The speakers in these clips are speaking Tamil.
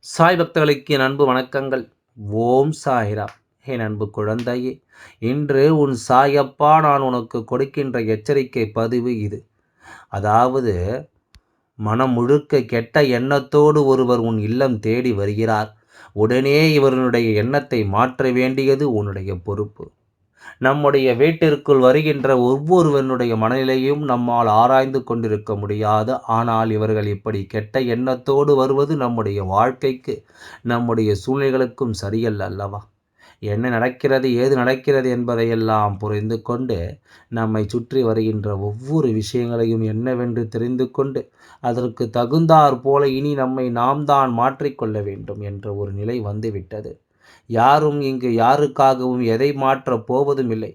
சாய் பக்தர்களுக்கு என் அன்பு வணக்கங்கள். ஓம் சாய்ராம். என் அன்பு குழந்தையே, இன்று உன் சாயப்பா நான் உனக்கு கொடுக்கின்ற எச்சரிக்கை பதிவு இது. அதாவது, மனம் முழுக்க கெட்ட எண்ணத்தோடு ஒருவர் உன் இல்லம் தேடி வருகிறார். உடனே இவருடைய எண்ணத்தை மாற்ற வேண்டியது உன்னுடைய பொறுப்பு. நம்முடைய வீட்டிற்குள் வருகின்ற ஒவ்வொருவனுடைய மனநிலையும் நம்மால் ஆராய்ந்து கொண்டிருக்க முடியாது. ஆனால் இவர்கள் இப்படி கெட்ட எண்ணத்தோடு வருவது நம்முடைய வாழ்க்கைக்கு, நம்முடைய சூழ்நிலைகளுக்கும் சரியல்ல அல்லவா? என்ன நடக்கிறது, ஏது நடக்கிறது என்பதையெல்லாம் புரிந்து கொண்டு, நம்மை சுற்றி வருகின்ற ஒவ்வொரு விஷயங்களையும் என்னவென்று தெரிந்து கொண்டு, அதற்கு தகுந்தாற் போல இனி நம்மை நாம் தான் மாற்றிக்கொள்ள வேண்டும் என்ற ஒரு நிலை வந்துவிட்டது. யாரும் இங்கு யாருக்காகவும் எதை மாற்றப் போவதும் இல்லை.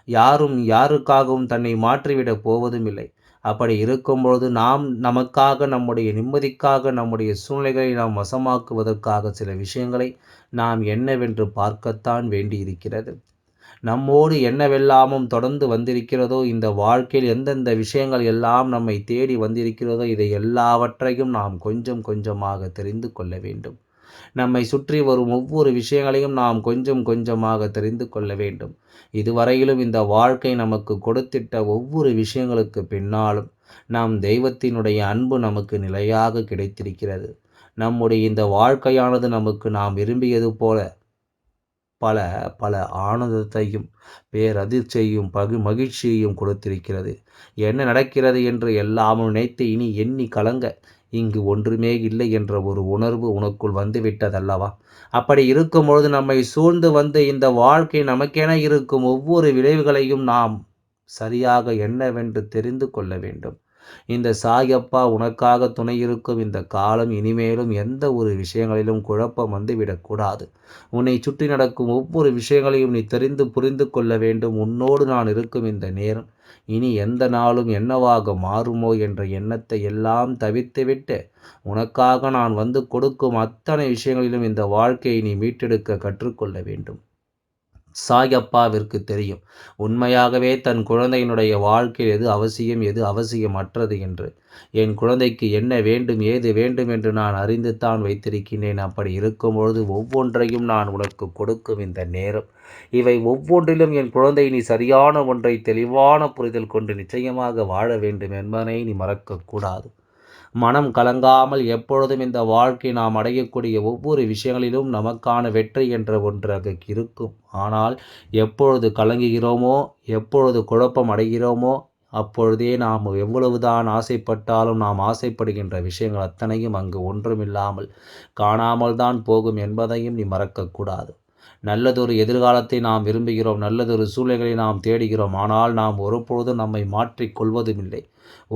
யாரும் யாருக்காகவும் தன்னை மாற்றிவிடப் போவதும் இல்லை. அப்படி இருக்கும்பொழுது நாம் நமக்காக, நம்முடைய நிம்மதிக்காக, நம்முடைய சூழ்நிலைகளை நாம் வசமாக்குவதற்காக சில விஷயங்களை நாம் என்னவென்று பார்க்கத்தான் வேண்டியிருக்கிறது. நம்மோடு என்னவெல்லாமும் தொடர்ந்து வந்திருக்கிறதோ, இந்த வாழ்க்கையில் எந்தெந்த விஷயங்கள் எல்லாம் நம்மை தேடி வந்திருக்கிறதோ, இதை எல்லாவற்றையும் நாம் கொஞ்சம் கொஞ்சமாக தெரிந்து கொள்ள வேண்டும். நம்மை சுற்றி வரும் ஒவ்வொரு விஷயங்களையும் நாம் கொஞ்சம் கொஞ்சமாக தெரிந்து கொள்ள வேண்டும். இதுவரையிலும் இந்த வாழ்க்கை நமக்கு கொடுத்திட்ட ஒவ்வொரு விஷயங்களுக்கு பின்னாலும் நாம் தெய்வத்தினுடைய அன்பு நமக்கு நிலையாக கிடைத்திருக்கிறது. நம்முடைய இந்த வாழ்க்கையானது நமக்கு நாம் விரும்பியது போல பல பல ஆனந்தத்தையும் பேரதிர்ச்சியையும் மகிழ்ச்சியையும் கொடுத்திருக்கிறது. என்ன நடக்கிறது என்று எல்லாமும் நினைத்து இனி எண்ணி கலங்க இங்கு ஒன்றுமே இல்லை என்ற ஒரு உணர்வு உனக்குள் வந்துவிட்டதல்லவா? அப்படி இருக்கும்பொழுது நம்மை சூழ்ந்து வந்து இந்த வாழ்க்கை நமக்கென இருக்கும் ஒவ்வொரு விளைவுகளையும் நாம் சரியாக என்னவென்று தெரிந்து கொள்ள வேண்டும். இந்த சாயப்பா உனக்காக துணை இருக்கும் இந்த காலம் இனிமேலும் எந்த ஒரு விஷயங்களிலும் குழப்பம் வந்துவிடக்கூடாது. உன்னை சுற்றி நடக்கும் ஒவ்வொரு விஷயங்களையும் நீ தெரிந்து புரிந்து கொள்ள வேண்டும். உன்னோடு நான் இருக்கும் இந்த நேரம் இனி எந்த நாளும் என்னவாக மாறுமோ என்ற எண்ணத்தை எல்லாம் தவிர்த்துவிட்டு, உனக்காக நான் வந்து கொடுக்கும் அத்தனை விஷயங்களிலும் இந்த வாழ்க்கையை நீ மீட்டெடுக்க கற்றுக்கொள்ள வேண்டும். சாயப்பாவிற்கு தெரியும், உண்மையாகவே தன் குழந்தையினுடைய வாழ்க்கையில் எது அவசியம், எது அவசியமற்றது என்று. என் குழந்தைக்கு என்ன வேண்டும், ஏது வேண்டும் என்று நான் அறிந்துத்தான் வைத்திருக்கிறேன். அப்படி இருக்கும்பொழுது ஒவ்வொன்றையும் நான் உனக்கு கொடுக்கும் இந்த நேரம், இவை ஒவ்வொன்றிலும் என் குழந்தை நீ சரியான ஒன்றை தெளிவான புரிதல் கொண்டு நிச்சயமாக வாழ வேண்டும் என்பதனை நீ மறக்கக்கூடாது. மனம் கலங்காமல் எப்பொழுதும் இந்த வாழ்க்கை நாம் அடையக்கூடிய ஒவ்வொரு விஷயங்களிலும் நமக்கான வெற்றி என்ற ஒன்றாக இருக்கும். ஆனால் எப்பொழுது கலங்குகிறோமோ, எப்பொழுது குழப்பம் அடைகிறோமோ, அப்பொழுதே நாம் எவ்வளவுதான் ஆசைப்பட்டாலும் நாம் ஆசைப்படுகின்ற விஷயங்கள் அத்தனையும் அங்கு ஒன்றுமில்லாமல் காணாமல் தான் போகும் என்பதையும் நீ மறக்கக்கூடாது. நல்லதொரு எதிர்காலத்தை நாம் விரும்புகிறோம், நல்லதொரு சூழ்நிலைகளை நாம் தேடுகிறோம். ஆனால் நாம் ஒருபொழுதும் நம்மை மாற்றிக் கொள்வதும் இல்லை.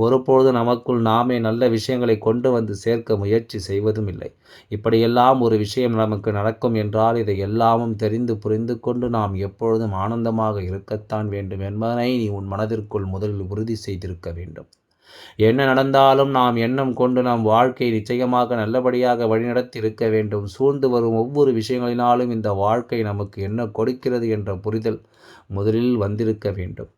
ஒருபொழுது நமக்குள் நாமே நல்ல விஷயங்களை கொண்டு வந்து சேர்க்க முயற்சி செய்வதும் இல்லை. இப்படியெல்லாம் ஒரு விஷயம் நமக்கு நடக்கும் என்றால் இதை எல்லாமும் தெரிந்து புரிந்து கொண்டு நாம் எப்பொழுதும் ஆனந்தமாக இருக்கத்தான் வேண்டும் என்பதனை நீ உன் மனதிற்குள் முதலில் உறுதி செய்திருக்க வேண்டும். என்ன நடந்தாலும் நாம் எண்ணம் கொண்டு நம் வாழ்க்கையை நிச்சயமாக நல்லபடியாக வழிநடத்தி இருக்க வேண்டும். சூழ்ந்து வரும் ஒவ்வொரு விஷயங்களினாலும் இந்த வாழ்க்கை நமக்கு என்ன கொடுக்கிறது என்ற புரிதல் முதலில் வந்திருக்க வேண்டும்.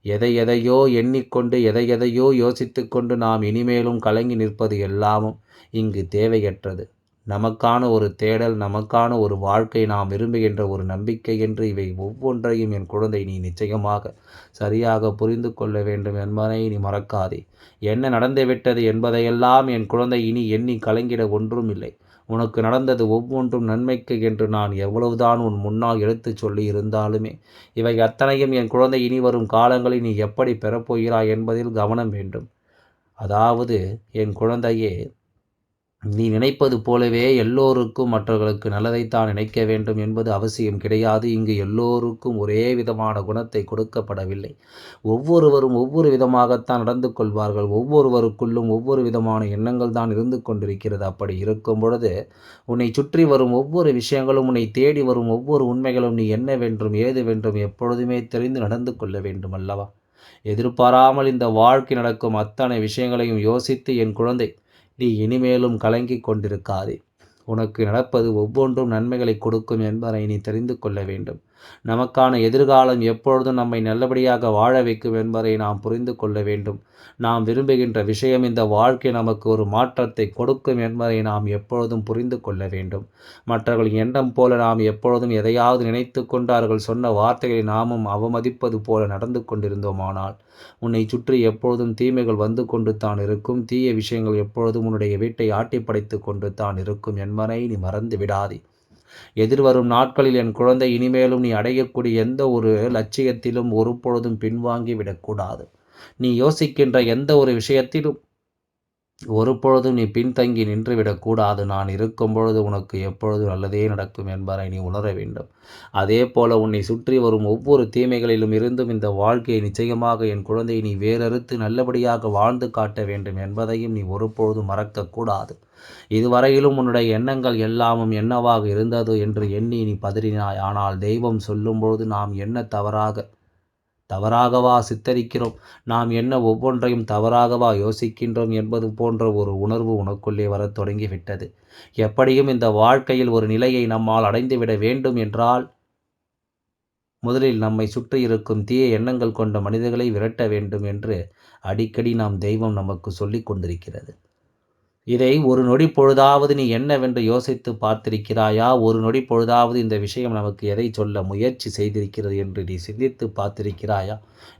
எதையெதையோ எண்ணிக்கொண்டு எதையெதையோ யோசித்து கொண்டு நாம் இனிமேலும் கலங்கி நிற்பது எல்லாமும் இங்கு தேவையற்றது. நமக்கான ஒரு தேடல், நமக்கான ஒரு வாழ்க்கை, நாம் விரும்புகின்ற ஒரு நம்பிக்கை என்று இவை ஒவ்வொன்றையும் என் குழந்தை நீ நிச்சயமாக சரியாக புரிந்து கொள்ள வேண்டும் என்பதை நீ மறக்காதே. என்ன நடந்துவிட்டது என்பதையெல்லாம் என் குழந்தை இனி எண்ணி கலங்கிட ஒன்றும் இல்லை. உனக்கு நடந்தது ஒவ்வொன்றும் நன்மைக்கு என்று நான் எவ்வளவுதான் உன் முன்னால் எடுத்துச் சொல்லி இருந்தாலுமே இவை அத்தனையும் என் குழந்தை இனி வரும் காலங்களில் நீ எப்படி பெறப்போகிறாய் என்பதில் கவனம் வேண்டும். அதாவது என் குழந்தையே, நீ நினைப்பது போலவே எல்லோருக்கும் மற்றவர்களுக்கு நல்லதைத்தான் நினைக்க வேண்டும் என்பது அவசியம் கிடையாது. இங்கு எல்லோருக்கும் ஒரே விதமான குணத்தை கொடுக்கப்படவில்லை. ஒவ்வொருவரும் ஒவ்வொரு விதமாகத்தான் நடந்து கொள்வார்கள். ஒவ்வொருவருக்குள்ளும் ஒவ்வொரு விதமான எண்ணங்கள் தான் இருந்து கொண்டிருக்கிறது. அப்படி இருக்கும் பொழுது உன்னை சுற்றி வரும் ஒவ்வொரு விஷயங்களும், உன்னை தேடி வரும் ஒவ்வொரு உண்மைகளும் நீ என்னவென்றும் ஏதுவென்றும் எப்பொழுதுமே தெரிந்து நடந்து கொள்ள வேண்டும் அல்லவா? எதிர்பாராமல் இந்த வாழ்க்கை நடக்கும் அத்தனை விஷயங்களையும் யோசித்து என் குழந்தை நீ இனிமேலும் கலங்கிக் கொண்டிருக்காதே. உனக்கு நடப்பது ஒவ்வொன்றும் நன்மைகளை கொடுக்கும் என்பதை நீ தெரிந்து கொள்ள வேண்டும். நமக்கான எதிர்காலம் எப்பொழுதும் நம்மை நல்லபடியாக வாழ வைக்கும் என்பதை நாம் புரிந்து கொள்ள வேண்டும். நாம் விரும்புகின்ற விஷயம் இந்த வாழ்க்கை நமக்கு ஒரு மாற்றத்தை கொடுக்கும் என்பதை நாம் எப்பொழுதும் புரிந்து கொள்ள வேண்டும். மற்றவர்களின் எண்ணம் போல நாம் எப்பொழுதும் எதையாவது நினைத்து கொண்டு அவர்கள் சொன்ன வார்த்தைகளை நாமும் அவமதிப்பது போல நடந்து கொண்டிருந்தோமானால் உன்னை சுற்றி எப்பொழுதும் தீமைகள் வந்து கொண்டு தான் இருக்கும். தீய விஷயங்கள் எப்பொழுதும் உன்னுடைய வீட்டை ஆட்டி படைத்து கொண்டு தான் இருக்கும் என்பதை நீ மறந்து விடாதே. எதிர்வரும் நாட்களில் என் குழந்தை, இனிமேலும் நீ அடையக்கூடிய எந்த ஒரு லட்சியத்திலும் ஒருபொழுதும் பின்வாங்கி விடக்கூடாது. நீ யோசிக்கின்ற எந்த ஒரு விஷயத்திலும் ஒருபொழுதும் நீ பின்தங்கி நின்றுவிடக்கூடாது. நான் இருக்கும் பொழுது உனக்கு எப்பொழுதும் நல்லதே நடக்கும் என்பதை நீ உணர வேண்டும். அதே போல உன்னை சுற்றி வரும் ஒவ்வொரு தீமைகளிலும் இருந்தும் இந்த வாழ்க்கையை நிச்சயமாக என் குழந்தையை நீ வேறறுத்து நல்லபடியாக வாழ்ந்து காட்ட வேண்டும் என்பதையும் நீ ஒருபொழுதும் மறக்கக்கூடாது. இதுவரையிலும் உன்னுடைய எண்ணங்கள் எல்லாமும் என்னவாக இருந்தது என்று எண்ணி நீ பதறினாய். ஆனால் தெய்வம் சொல்லும்பொழுது நாம் என்ன தவறாகவா சித்தரிக்கிறோம், நாம் என்ன ஒவ்வொன்றையும் தவறாகவா யோசிக்கின்றோம் என்பது போன்ற ஒரு உணர்வு உனக்குள்ளே வரத் தொடங்கிவிட்டது. எப்படியும் இந்த வாழ்க்கையில் ஒரு நிலையை நம்மால் அடைந்துவிட வேண்டும் என்றால் முதலில் நம்மை சுற்றி இருக்கும் தீய எண்ணங்கள் கொண்ட மனிதர்களை விரட்ட வேண்டும் என்று அடிக்கடி தெய்வம் நமக்கு சொல்லிக் கொண்டிருக்கிறது. இதை ஒரு நொடி பொழுதாவது நீ என்னவென்று யோசித்து பார்த்திருக்கிறாயா? ஒரு நொடி பொழுதாவது இந்த விஷயம் நமக்கு எதை சொல்ல முயற்சி செய்திருக்கிறது என்று நீ சிந்தித்து பார்த்திருக்கிறாயா?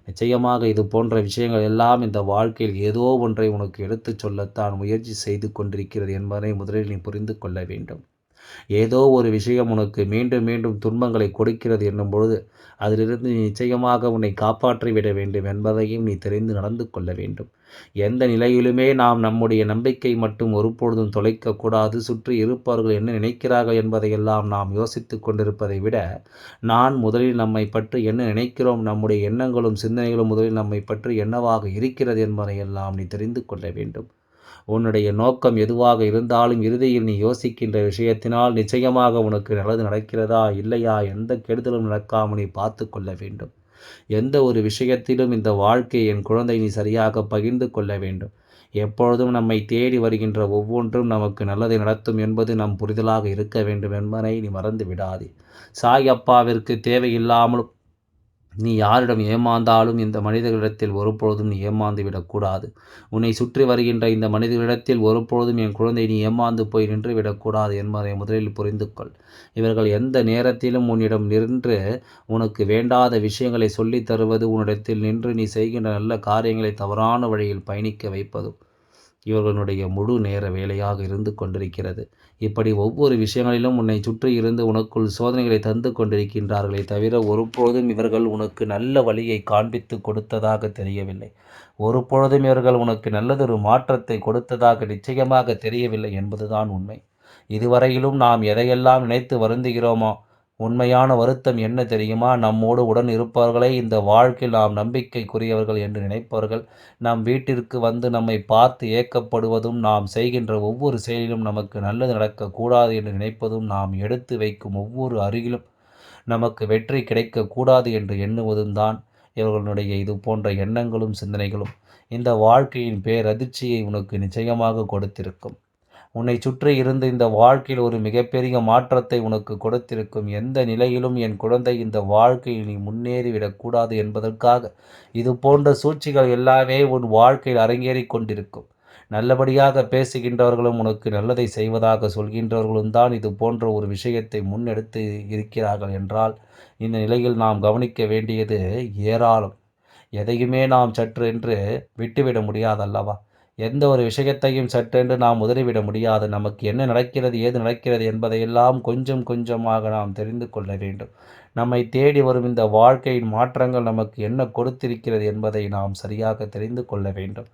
நிச்சயமாக இது போன்ற விஷயங்கள் எல்லாம் இந்த வாழ்க்கையில் ஏதோ ஒன்றை உனக்கு எடுத்துச் சொல்லத்தான் முயற்சி செய்து கொண்டிருக்கிறது என்பதை முதலில் நீ புரிந்து கொள்ள வேண்டும். ஏதோ ஒரு விஷயம் உனக்கு மீண்டும் மீண்டும் துன்பங்களை கொடுக்கிறது என்னும் பொழுது அதிலிருந்து நீ நிச்சயமாக உன்னை காப்பாற்றி விட வேண்டும் என்பதையும் நீ தெரிந்து நடந்து கொள்ள வேண்டும். எந்த நிலையிலுமே நாம் நம்முடைய நம்பிக்கை மட்டும் ஒருபொழுதும் தொலைக்கக்கூடாது. சுற்றி இருப்பவர்கள் என்ன நினைக்கிறார்கள் என்பதையெல்லாம் நாம் யோசித்து கொண்டிருப்பதை விட நான் முதலில் நம்மை பற்றி என்ன நினைக்கிறோம், நம்முடைய எண்ணங்களும் சிந்தனைகளும் முதலில் நம்மை பற்றி என்னவாக இருக்கிறது என்பதையெல்லாம் நீ தெரிந்து கொள்ள வேண்டும். உன்னுடைய நோக்கம் எதுவாக இருந்தாலும் இறுதியில் நீ யோசிக்கின்ற விஷயத்தினால் நிச்சயமாக உனக்கு நல்லது நடக்கிறதா இல்லையா, எந்த கெடுதலும் நடக்காமல் நீ பார்த்து கொள்ள வேண்டும். எந்த ஒரு விஷயத்திலும் இந்த வாழ்க்கையை என் குழந்தை நீ சரியாக பகிர்ந்து கொள்ள வேண்டும். எப்பொழுதும் நம்மை தேடி வருகின்ற ஒவ்வொன்றும் நமக்கு நல்லதை நடத்தும் என்பது நம் புரிதலாக இருக்க வேண்டும் என்பதை நீ மறந்து விடாதே. சாய் அப்பாவிற்கு தேவையில்லாமலும் நீ யாரிடம் ஏமாந்தாலும் இந்த மனிதர்களிடத்தில் ஒருபொழுதும் நீ ஏமாந்து விடக்கூடாது. உன்னை சுற்றி வருகின்ற இந்த மனிதர்களிடத்தில் ஒருபொழுதும் என் குழந்தை நீ ஏமாந்து போய் நின்று விடக்கூடாது என்பதை முதலில் புரிந்து கொள். இவர்கள் எந்த நேரத்திலும் உன்னிடம் நின்று உனக்கு வேண்டாத விஷயங்களை சொல்லித் தருவது, உன்னிடத்தில் நின்று நீ செய்கின்ற நல்ல காரியங்களை தவறான வழியில் பயணிக்க வைப்பதும் இவர்களுடைய முழு நேர வேலையாக இருந்து கொண்டிருக்கிறது. இப்படி ஒவ்வொரு விஷயங்களிலும் உன்னை சுற்றி இருந்து உனக்குள் சோதனைகளை தந்து கொண்டிருக்கின்றார்களே தவிர ஒருபொழுதும் இவர்கள் உனக்கு நல்ல வழியை காண்பித்து கொடுத்ததாக தெரியவில்லை. ஒருபொழுதும் இவர்கள் உனக்கு நல்லதொரு மாற்றத்தை கொடுத்ததாக நிச்சயமாக தெரியவில்லை என்பதுதான் உண்மை. இதுவரையிலும் நாம் எதையெல்லாம் நினைத்து வருந்துகிறோமோ, உண்மையான வருத்தம் என்ன தெரியுமா? நம்மோடு உடன் இருப்பவர்களே இந்த வாழ்க்கையில் நாம் நம்பிக்கைக்குரியவர்கள் என்று நினைப்பவர்கள் நம் வீட்டிற்கு வந்து நம்மை பார்த்து ஏக்கப்படுவதும், நாம் செய்கின்ற ஒவ்வொரு செயலிலும் நமக்கு நல்லது நடக்கக்கூடாது என்று நினைப்பதும், நாம் எடுத்து வைக்கும் ஒவ்வொரு அருகிலும் நமக்கு வெற்றி கிடைக்கக்கூடாது என்று எண்ணுவதும் தான் இவர்களுடைய இது போன்ற எண்ணங்களும் சிந்தனைகளும் இந்த வாழ்க்கையின் பேரதிர்ச்சியை உனக்கு நிச்சயமாக கொடுத்திருக்கும். உன்னை சுற்றி இருந்து இந்த வாழ்க்கையில் ஒரு மிகப்பெரிய மாற்றத்தை உனக்கு கொடுத்திருக்கும். எந்த நிலையிலும் என் குழந்தை இந்த வாழ்க்கையில் நீ முன்னேறிவிடக்கூடாது என்பதற்காக இது போன்ற சூழ்ச்சிகள் எல்லாமே உன் வாழ்க்கையில் அரங்கேறி கொண்டிருக்கும். நல்லபடியாக பேசுகின்றவர்களும் உனக்கு நல்லதை செய்வதாக சொல்கின்றவர்களும் தான் இது போன்ற ஒரு விஷயத்தை முன்னெடுத்து இருக்கிறார்கள் என்றால் இந்த நிலையில் நாம் கவனிக்க வேண்டியது ஏராளம். எதையுமே நாம் சற்றென்று விட்டுவிட முடியாதல்லவா? எந்த ஒரு விஷயத்தையும் சட்டென்று நாம் உதறிவிட முடியாது. நமக்கு என்ன நடக்கிறது, ஏது நடக்கிறது என்பதையெல்லாம் கொஞ்சம் கொஞ்சமாக நாம் தெரிந்து கொள்ள வேண்டும். நம்மை தேடி வரும் இந்த வாழ்க்கையின் மாற்றங்கள் நமக்கு என்ன கொடுத்திருக்கிறது என்பதை நாம் சரியாக தெரிந்து கொள்ள வேண்டும்.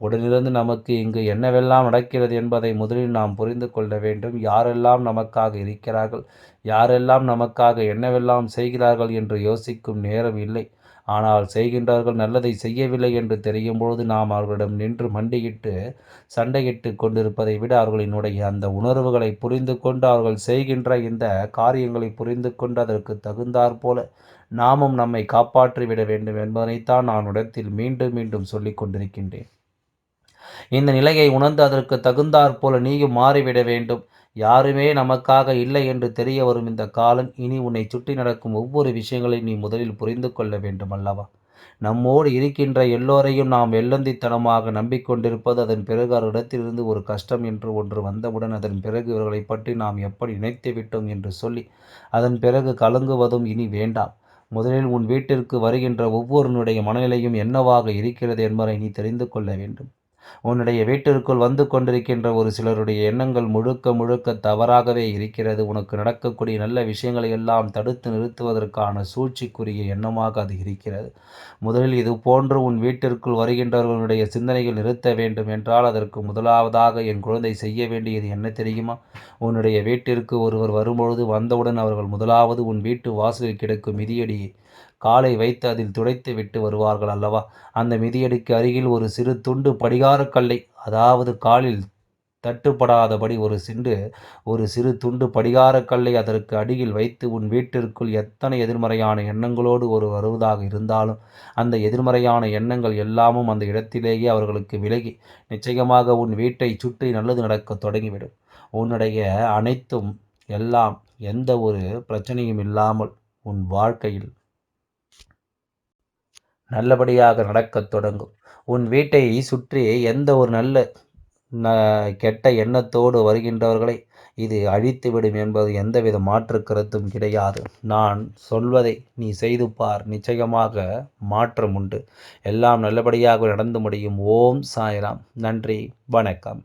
உடனிருந்து நமக்கு இங்கு என்னவெல்லாம் நடக்கிறது என்பதை முதலில் நாம் புரிந்து கொள்ள வேண்டும். யாரெல்லாம் நமக்காக இருக்கிறார்கள், யாரெல்லாம் நமக்காக என்னவெல்லாம் செய்கிறார்கள் என்று யோசிக்கும் நேரம் இல்லை. ஆனால் செய்கின்றார்கள், நல்லதை செய்யவில்லை என்று தெரியும் பொழுது நாம் அவர்களிடம் நின்று மண்டியிட்டு சண்டையிட்டு கொண்டிருப்பதை விட அவர்களினுடைய அந்த உணர்வுகளை புரிந்து கொண்டு அவர்கள் செய்கின்ற இந்த காரியங்களை புரிந்து கொண்டு அதற்கு தகுந்தாற் போல நாமும் நம்மை காப்பாற்றி விட வேண்டும் என்பதனைத்தான் நான் இடத்தில் மீண்டும் மீண்டும் சொல்லிக் கொண்டிருக்கின்றேன். இந்த நிலையை உணர்ந்து அதற்கு தகுந்தாற் போல நீயும் மாறிவிட வேண்டும். யாருமே நமக்காக இல்லை என்று தெரிய வரும் இந்த காலம், இனி உன்னை சுற்றி நடக்கும் ஒவ்வொரு விஷயங்களையும் நீ முதலில் புரிந்து கொள்ள வேண்டும் அல்லவா? நம்மோடு இருக்கின்ற எல்லோரையும் நாம் வெள்ளந்தித்தனமாக நம்பிக்கொண்டிருப்பது, அதன் பிறகு அவரிடத்திலிருந்து ஒரு கஷ்டம் என்று ஒன்று வந்தவுடன், அதன் பிறகு இவர்களைப் பற்றி நாம் எப்படி நினைத்து விட்டோம் என்று சொல்லி, அதன் பிறகு கலங்குவதும் இனி வேண்டாம். முதலில் உன் வீட்டிற்கு வருகின்ற ஒவ்வொருவனுடைய மனநிலையும் என்னவாக இருக்கிறது என்பதை நீ தெரிந்து கொள்ள வேண்டும். உன்னுடைய வீட்டிற்குள் வந்து கொண்டிருக்கின்ற ஒரு சிலருடைய எண்ணங்கள் முழுக்க முழுக்க தவறாகவே இருக்கிறது. உனக்கு நடக்கக்கூடிய நல்ல விஷயங்களை எல்லாம் தடுத்து நிறுத்துவதற்கான சூழ்ச்சிக்குரிய எண்ணமாக அது இருக்கிறது. முதலில் இது போன்று உன் வீட்டிற்குள் வருகின்றவர்களுடைய சிந்தனைகள் நிறுத்த வேண்டும் என்றால், அதற்கு முதலாவதாக என் குழந்தை செய்ய வேண்டியது என்ன தெரியுமா? உன்னுடைய வீட்டிற்கு ஒருவர் வரும்பொழுது வந்தவுடன் அவர்கள் முதலாவது உன் வீட்டு வாசலில் கிடக்கும் மிதியடியை காலை வைத்து அதில் துடைத்து விட்டு வருவார்கள் அல்லவா? அந்த மிதியடிக்கு அருகில் ஒரு சிறு துண்டு படிகாரக் கல்லை, அதாவது காலில் தட்டுப்படாதபடி ஒரு சிறு துண்டு படிகாரக் கல்லை அதற்கு அடியில் வைத்து, உன் வீட்டிற்குள் எத்தனை எதிர்மறையான எண்ணங்களோடு ஒரு வருவதாக இருந்தாலும், அந்த எதிர்மறையான எண்ணங்கள் எல்லாமும் அந்த இடத்திலேயே அவர்களுக்கு விலகி, நிச்சயமாக உன் வீட்டைச் சுற்றி நல்லது நடக்கத் தொடங்கிவிடும். உன்னுடைய அனைத்தும் எல்லாம் எந்த ஒரு பிரச்சனையும் இல்லாமல் உன் வாழ்க்கையில் நல்லபடியாக நடக்கத் தொடங்கும். உன் வீட்டை சுற்றி எந்த ஒரு கெட்ட எண்ணத்தோடு வருகின்றவர்களை இது அழித்துவிடும் என்பது எந்தவித மாற்று கருத்தும் கிடையாது. நான் சொல்வதை நீ செய்து பார், நிச்சயமாக மாற்றம் உண்டு. எல்லாம் நல்லபடியாக நடந்து முடியும். ஓம் சாய்ராம். நன்றி, வணக்கம்.